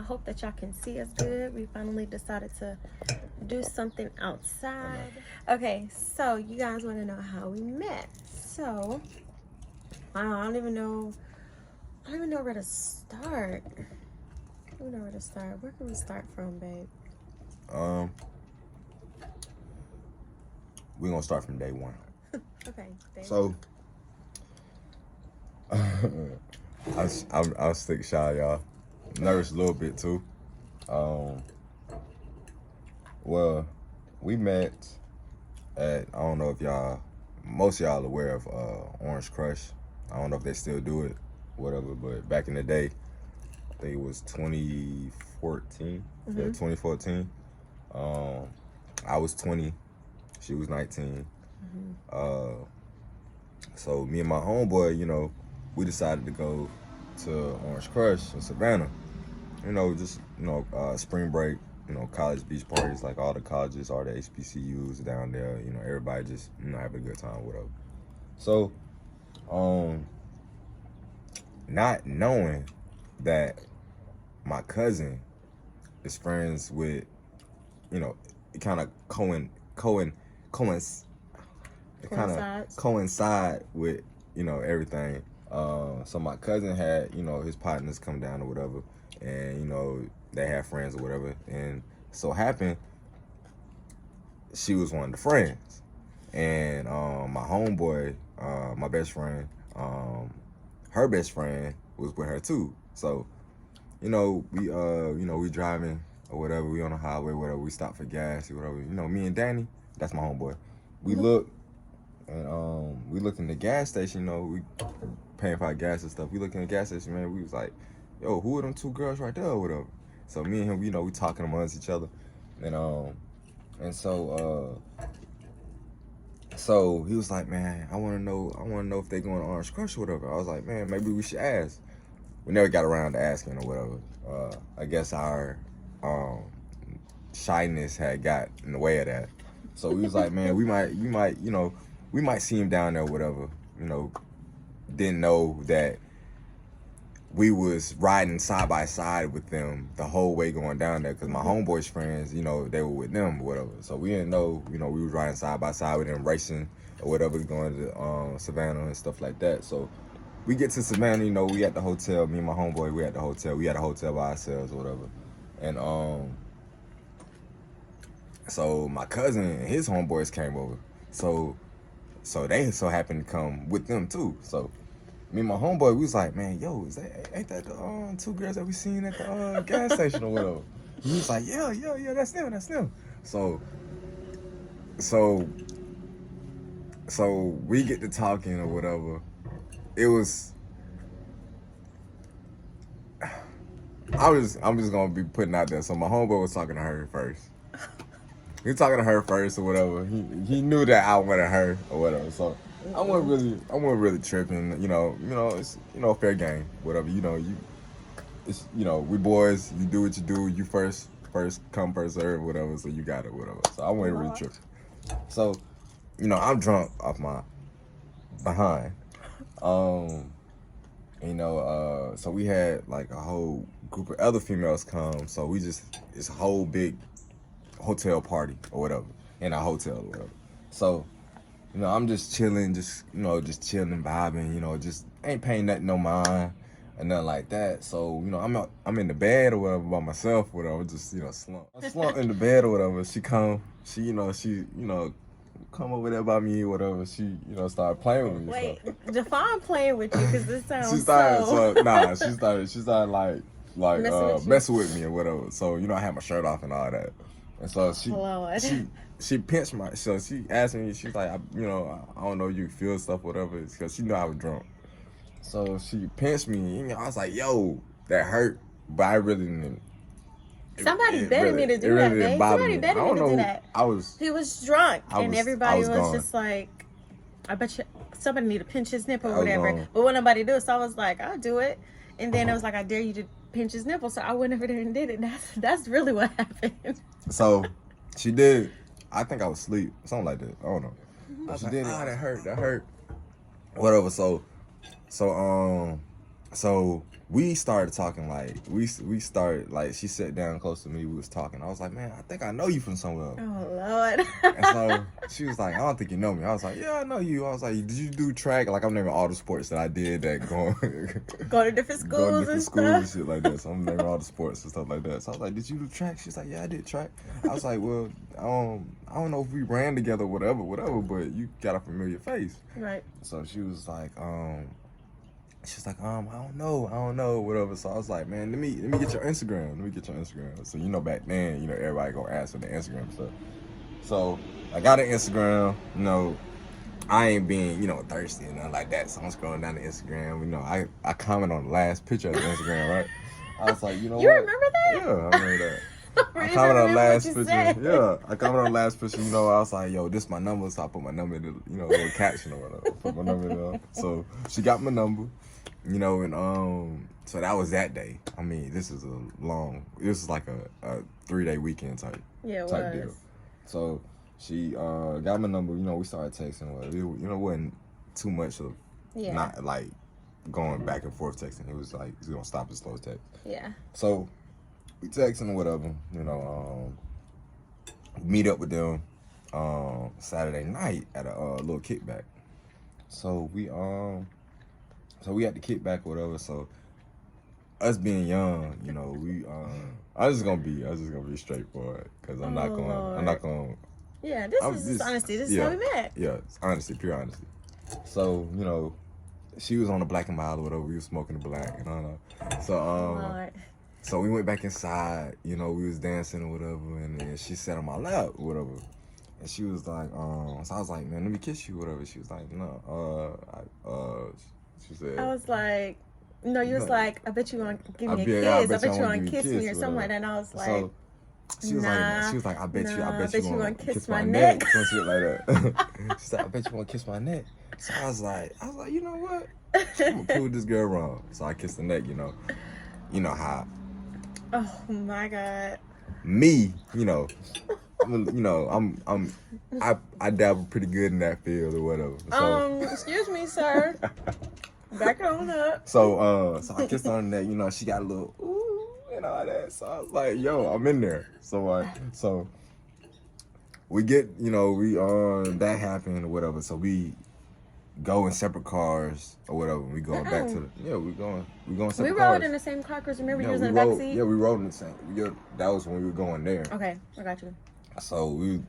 hope that y'all can see us good. We finally decided to do something outside. Okay, so you guys want to know how we met. So, I don't even know where to start. I don't know where to start. Where can we start from, babe? We're gonna start from day one. Okay. So, I'll stick shy, y'all. Nervous a little bit too. Well, we met at, I don't know if most of y'all aware of Orange Crush. I don't know if they still do it, whatever, but back in the day, I think it was 2014. Mm-hmm. Yeah, 2014. I was 20, she was 19. Mm-hmm. So me and my homeboy, we decided to go to Orange Crush in Savannah. Spring break, college beach parties, like all the colleges, all the HBCUs down there, everybody just, having a good time, whatever. So, not knowing that my cousin is friends with, it kind of coincide with, everything. So my cousin had, his partners come down or whatever, and, they had friends or whatever. And so happened, she was one of the friends. And my homeboy, my best friend, her best friend was with her too. So, we driving or whatever, we on the highway, whatever, we stop for gas or whatever. Me and Danny, that's my homeboy, we look, and we look in the gas station, we paying for our gas and stuff. We look in the gas station, man, we was like, yo, who are them two girls right there or whatever? So me and him, we talking amongst each other. And so he was like, man, I wanna know if they going to Orange Crush or whatever. I was like, man, maybe we should ask. We never got around to asking or whatever. I guess our shyness had got in the way of that. So we was like, man, we might see him down there or whatever. Didn't know that we was riding side by side with them the whole way going down there, because my homeboy's friends, they were with them or whatever. So we didn't know, we was riding side by side with them, racing or whatever, going to Savannah and stuff like that. So we get to Savannah, we at the hotel. Me and my homeboy, we at the hotel. We at a hotel by ourselves or whatever. And so my cousin and his homeboys came over. So they so happened to come with them too. So me and my homeboy, we was like, man, yo, ain't that the two girls that we seen at the gas station or whatever? He was like, yeah, that's them. So we get to talking or whatever. It was, I'm just gonna be putting out there. So my homeboy was talking to her first. He was talking to her first or whatever. He knew that I wanted her or whatever. So I wasn't really tripping. It's fair game. Whatever. It's we boys. You do what you do. You first come, first serve, whatever. So you got it, whatever. So I wasn't really tripping. So, I'm drunk off my behind. So we had like a whole group of other females come. So it's a whole big hotel party or whatever in our hotel or whatever. So, I'm just chilling, just chilling, vibing, just ain't paying nothing no mind or nothing like that. So, I'm in the bed or whatever by myself, whatever, just, slump. I slump in the bed or whatever. She come over there by me or whatever. She, started playing with me. Wait, define playing with you, because this sounds she started like messing with me or whatever. So, I had my shirt off and all that. And so she pinched so she asked me, she's like, I don't know, you feel stuff, whatever, because she knew I was drunk. So she pinched me, I was like, yo, that hurt, but I really didn't. Somebody better need to do that, babe. Somebody better need to do that. He was drunk, and everybody was just like, I bet you somebody need to pinch his nipple or whatever. But when nobody do it, so I was like, I'll do it. And then I was like, I dare you to pinch his nipple. So I went over there and did it. That's really what happened. So she did. I think I was asleep, something like that. I don't know. But she did. That hurt. Whatever. So we started talking like we started like she sat down close to me. We was talking. I was like, man, I think I know you from somewhere. Oh Lord. And so she was like, I don't think you know me. I was like, yeah, I know you. I was like, did you do track? Like I'm naming all the sports that I did that go to different schools and stuff and shit like that. So I'm naming all the sports and stuff like that. So I was like, did you do track? She's like, yeah, I did track. I was like, well, I don't know if we ran together, whatever, but you got a familiar face. Right. So she was like, she's like, I don't know, whatever. So I was like, man, let me get your Instagram. So, back then, everybody gonna ask for the Instagram stuff. So I got an Instagram, I ain't being, thirsty and nothing like that. So I'm scrolling down the Instagram, I comment on the last picture of the Instagram, right? I was like, you what? You remember that? Yeah, I remember that. I commented on the last picture. Yeah, I commented on the last picture. I was like, yo, this my number. So I put my number in the, little caption or whatever. Put my number in there. So she got my number, and so that was that day. I mean, this is like a 3-day weekend type deal. So she got my number. We started texting. It wasn't too much of not like going back and forth texting. It was like it's gonna stop and slow text. Yeah. So we texting or whatever, meet up with them Saturday night at a little kickback. So we had the kickback or whatever. So us being young, I was just gonna be straightforward because I'm not going. Yeah, this is honesty. This is how we met. Yeah, it's honesty, pure honesty. So she was on the Black and Mild or whatever. We was smoking the black and all that. So So we went back inside, we was dancing or whatever, and then she sat on my lap or whatever. And she was like, so I was like, man, let me kiss you or whatever. She was like, no, she said. I was like, no, you was like, I bet you want to give me a kiss. I bet you want to kiss me or something like that. And I was like, so, she was like, I bet you want to kiss my neck. Some shit like that. She said, I bet you want to kiss my neck. So I was like, you know what? I'm gonna prove this girl wrong. So I kissed the neck, you know how. Oh my God. Me, I dabble pretty good in that field or whatever. So, excuse me, sir. Back on up. So I kissed her on the neck, she got a little ooh and all that. So I was like, yo, I'm in there. So we get, that happened or whatever. So we go in separate cars or whatever. We going back to we going separate cars. We rode in the same car because remember you was in the back seat? Yeah, we rode in the same. That was when we were going there. Okay, I got you. So we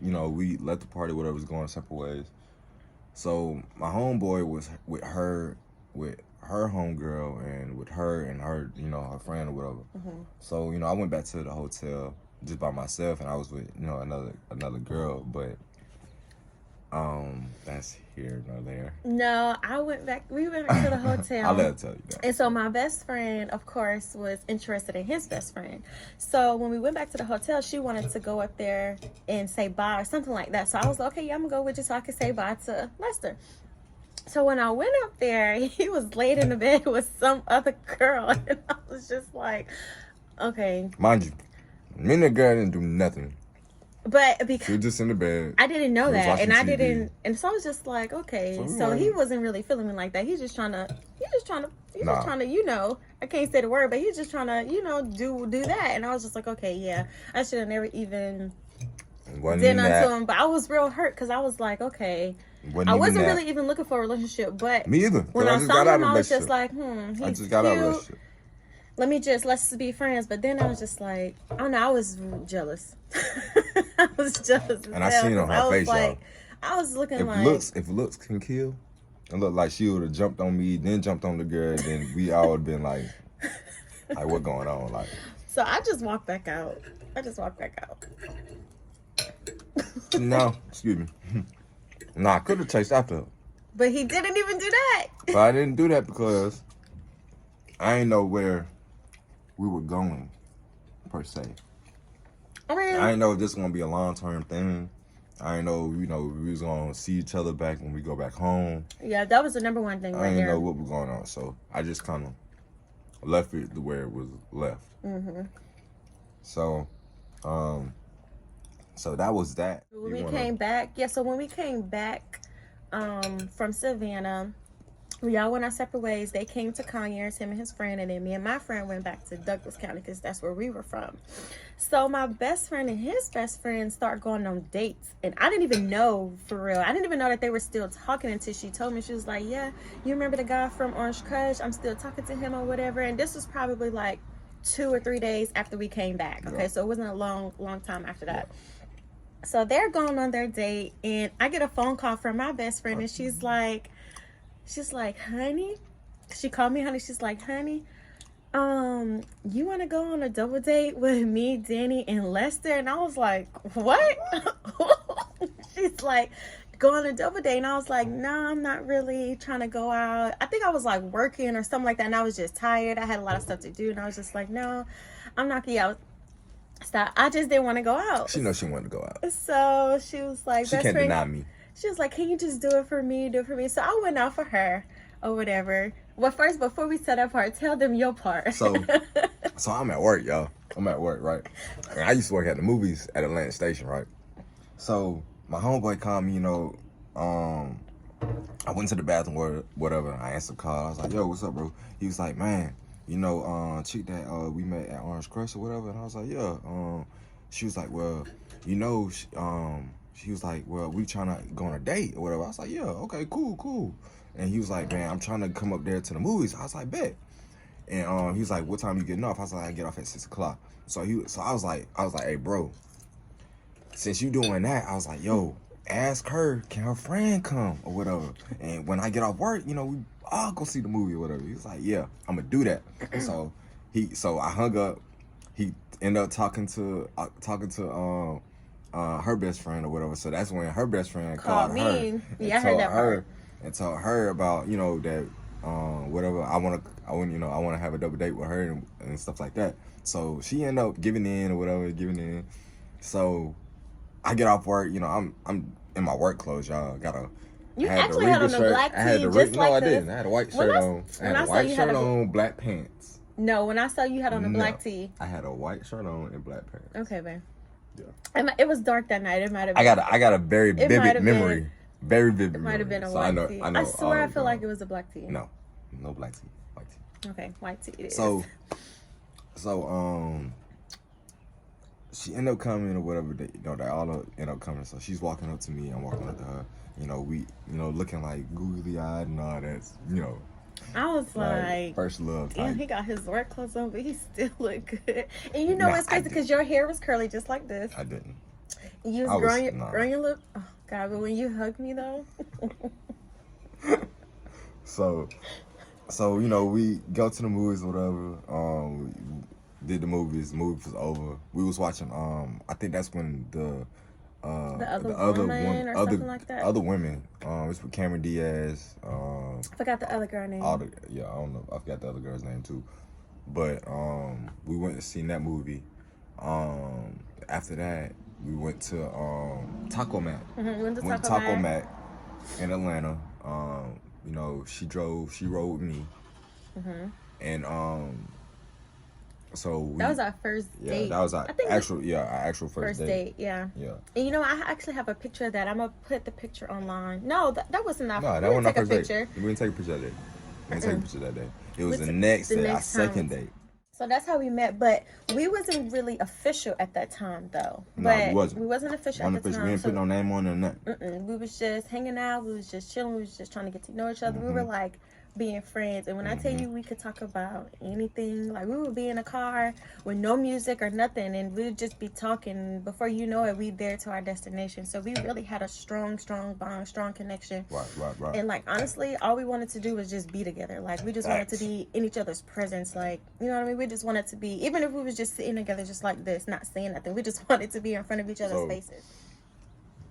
let the party, whatever, was going separate ways. So my homeboy was with her homegirl and with her and her, her friend or whatever. Mm-hmm. So, I went back to the hotel just by myself and I was with, another girl, but that's here nor there. No, we went back to the hotel. I'll let her tell you that. And so my best friend, of course, was interested in his best friend. So when we went back to the hotel, she wanted to go up there and say bye or something like that. So I was like, okay, yeah, I'm gonna go with you so I can say bye to Lester. So when I went up there, he was laid in the bed with some other girl. And I was just like, okay. Mind you, me and the girl didn't do nothing. But because she was just in the bed. I didn't know that. And I didn't. And so I was just like, okay. So he wasn't really feeling me like that. He's just trying to, I can't say the word, but he's just trying to, do that. And I was just like, okay, yeah. I should have never even did nothing to him. But I was real hurt because I was like, okay. I wasn't really even looking for a relationship, but me either. When I saw him, I was just like, he's I just got out of a relationship. Let's just be friends. But then I was just like, I don't know, I was jealous. I was jealous. And I seen it on her face, y'all. I was looking if looks can kill, it looked like she would have jumped on me, then jumped on the girl, then we all would have been like what going on? Like, so I just walked back out. No, excuse me. Nah, I could have chased after her. But he didn't even do that. But I didn't do that because I didn't know where we were going, per se. I didn't know if this was going to be a long-term thing. I didn't know, we was going to see each other back when we go back home. Yeah, that was the number one thing I didn't know what was going on. So I just kind of left it the way it was left. Mm-hmm. So, so that was that. When we came back from Savannah, We all went our separate ways. They came to Conyers, him and his friend, and then me and my friend went back to Douglas County because that's where we were from. So my best friend and his best friend started going on dates, and I didn't even know, for real. I didn't even know that they were still talking until she told me. She was like, yeah, you remember the guy from Orange Crush? I'm still talking to him or whatever. And this was probably like 2 or 3 days after we came back. Okay, so it wasn't a long time after that. So they're going on their date, and I get a phone call from my best friend, and she's like, honey, she called me honey. She's like, honey, you want to go on a double date with me, Danny, and Lester? And I was like, what? She's like, go on a double date. And I was like, no, I'm not really trying to go out. I think I was like working or something like that, and I was just tired. I had a lot of stuff to do, and I was just like, no, I'm not gonna out. So I just didn't want to go out. She knows she wanted to go out. So she was like, she can't deny me. She was like, can you just do it for me? Do it for me. So I went out for her or whatever. Well, first, before we set up part, tell them your part. So I'm at work, y'all. I'm at work, right? And I used to work at the movies at Atlantic Station, right? So my homeboy called me, I went to the bathroom or whatever. I answered the call. I was like, yo, what's up, bro? He was like, man, chick that we met at Orange Crush or whatever. And I was like, yeah. She was like, well, she was like, well, we trying to go on a date or whatever. I was like, yeah, okay, cool. And he was like, man, I'm trying to come up there to the movies. I was like, bet. And he was like, what time you getting off? I was like, I get off at 6 o'clock. So I was like, hey, bro, since you doing that, I was like, yo, ask her, can her friend come or whatever? And when I get off work, we all go see the movie or whatever. He was like, yeah, I'm gonna do that. So I hung up. He ended up talking to her best friend or whatever. So that's when her best friend called me. Yeah, I heard that part. And told her about that whatever I want to have a double date with her and stuff like that. So she ended up giving in. So I get off work. I'm in my work clothes, y'all. You actually had on a black tee, just like this. No, I didn't. I had a white shirt on. I had a white shirt on, black pants. No, when I saw you had on a black tee. I had a white shirt on and black pants. Okay, babe. Yeah. It was dark that night. It might have been. I got a very vivid memory. Very vivid memory. It might have been a white tee. I swear I feel like it was a black tee. No black tee. White tee. Okay, white tee it is. So she ended up coming or whatever. They all end up coming. So she's walking up to me. I'm walking up to her. We looking like googly eyed and all that. I was like first love. Damn, he got his work clothes on, but he still look good. And it's crazy because your hair was curly just like this. I didn't. You was growing your lip. Oh God! But when you hugged me though. So we go to the movies or whatever. We did the movies. The movie was over. We was watching. I think that's when the other women. It's with Cameron Diaz. I forgot the other girl name. I don't know. I forgot the other girl's name too. But we went to see that movie. After that, we went to Taco Mat. Mm-hmm. Went to Taco Mat in Atlanta. She rode with me. Mm-hmm. And so that was our first date. That was our actual first date. Yeah. Yeah. And I actually have a picture of that. I'm gonna put the picture online. No, that wasn't our. No, that wasn't our first date. We didn't take a picture that day. We didn't take a picture that day. It was the next day, our second date. So that's how we met, but we wasn't really official at that time, though. No, we wasn't. We wasn't official at the time. We didn't put no name on it or nothing. We was just hanging out. We was just chilling. We was just trying to get to know each other. Mm-hmm. We were like being friends. And when I tell you we could talk about anything, like we would be in a car with no music or nothing, and we would just be talking. Before you know it, we there to our destination. So we really had a strong bond, strong connection. Right. And like honestly, all we wanted to do was just be together. Like we just wanted to be in each other's presence. Like, you know what I mean? We just wanted to be, even if we was just sitting together just like this, not saying nothing. We just wanted to be in front of each other's faces.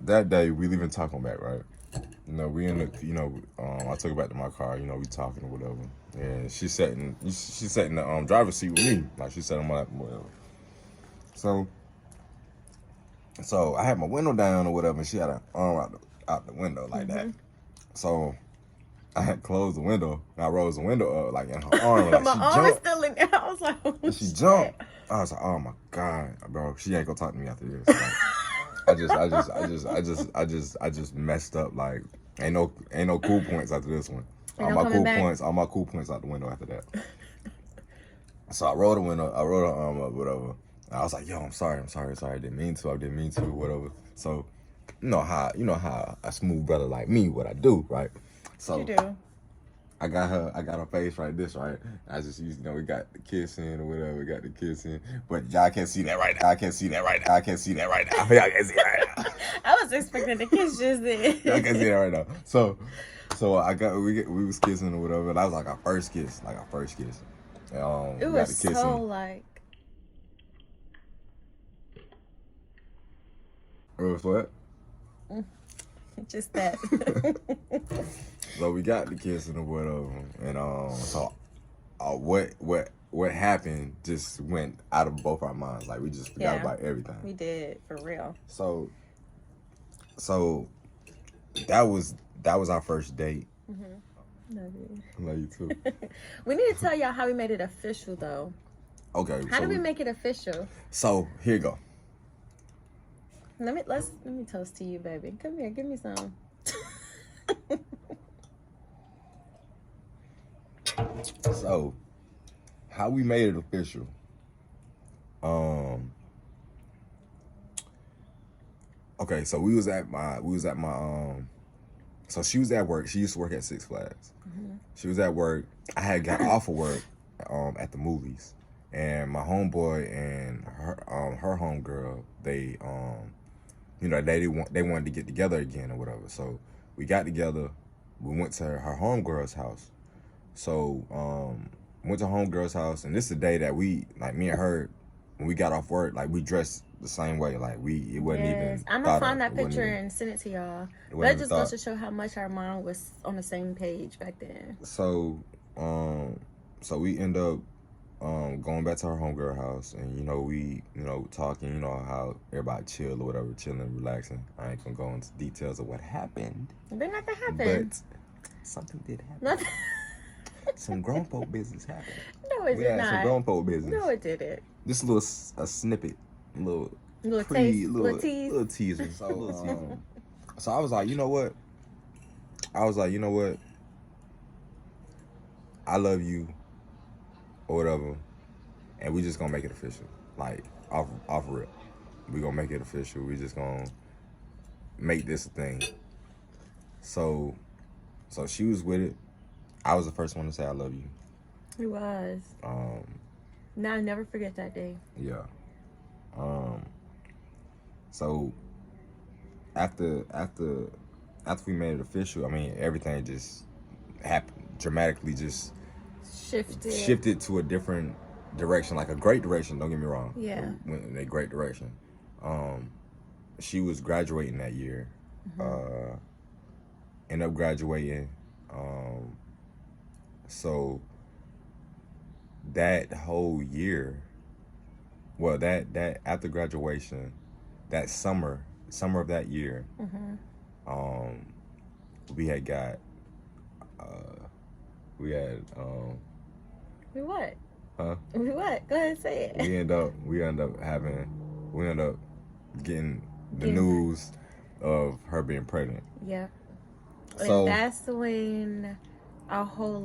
That day we leaving Taco Mat, right? We in the, I took her back to my car, we talking or whatever. And she sat in the driver's seat with me. Like she sat on my lap, whatever. So I had my window down or whatever, and she had her arm out the window like that. So I had closed the window, and I rose the window up like in her arm. Like, my arm is still in there. I was like, oh, she jumped. I was like, oh my God, bro, she ain't gonna talk to me after this. Like, I just messed up. Like, ain't no cool points after this one. All my cool points out the window after that. So I rolled the window, I rolled her arm up, whatever. I was like, yo, I'm sorry, I didn't mean to, whatever. So, you know how a smooth brother like me, what I do, right? So you do. I got her face like this, right? I just used, we got the kissing or whatever, but y'all can't see that right now. I can't see that right now. Y'all can't see that right now. I was expecting the kiss just then. Y'all can't see that right now. So we was kissing or whatever. That was like our first kiss. It was so like. It was what? Just that. So we got the kissing or whatever, and so what happened just went out of both our minds. Like we just forgot about everything. We did, for real. So that was our first date. Mm-hmm. Love you. Love you too. We need to tell y'all how we made it official, though. Okay. How do we make it official? So here you go. Let me toast to you, baby. Come here, give me some. So, how we made it official? Okay, so we was at my so she was at work. She used to work at Six Flags. Mm-hmm. She was at work. I had got off of work at the movies, and my homeboy and her homegirl, they they wanted to get together again or whatever. So we got together. We went to her homegirl's house. So went to homegirl's house, and this is the day that me and her, when we got off work, like we dressed the same way. Like it wasn't even. I'm gonna find that picture and send it to y'all. But it just goes to show how much our mom was on the same page back then. So we end up going back to our homegirl house, and we talking, how everybody chill or whatever, chilling, relaxing. I ain't gonna go into details of what happened. But nothing happened. But something did happen. Nothing. Some grown folk business happened. No, it did not. Some grown folk business. No, it didn't. Just a snippet, little teaser. So I was like, you know what? I love you, or whatever, and we just gonna make it official. Like off rip, we gonna make it official. We just gonna make this a thing. So she was with it. I was the first one to say I love you. He was. Now I'll never forget that day. Yeah. So after we made it official, I mean, everything just happened dramatically. Just shifted to a different direction, like a great direction. Don't get me wrong. Yeah. Went in a great direction. She was graduating that year. Mm-hmm. Ended up graduating. So that whole year, well, that after graduation, that summer of that year, mm-hmm. We had We what? Huh? We what? Go ahead and say it. We end up getting the news of her being pregnant. Yeah. So and that's when our whole life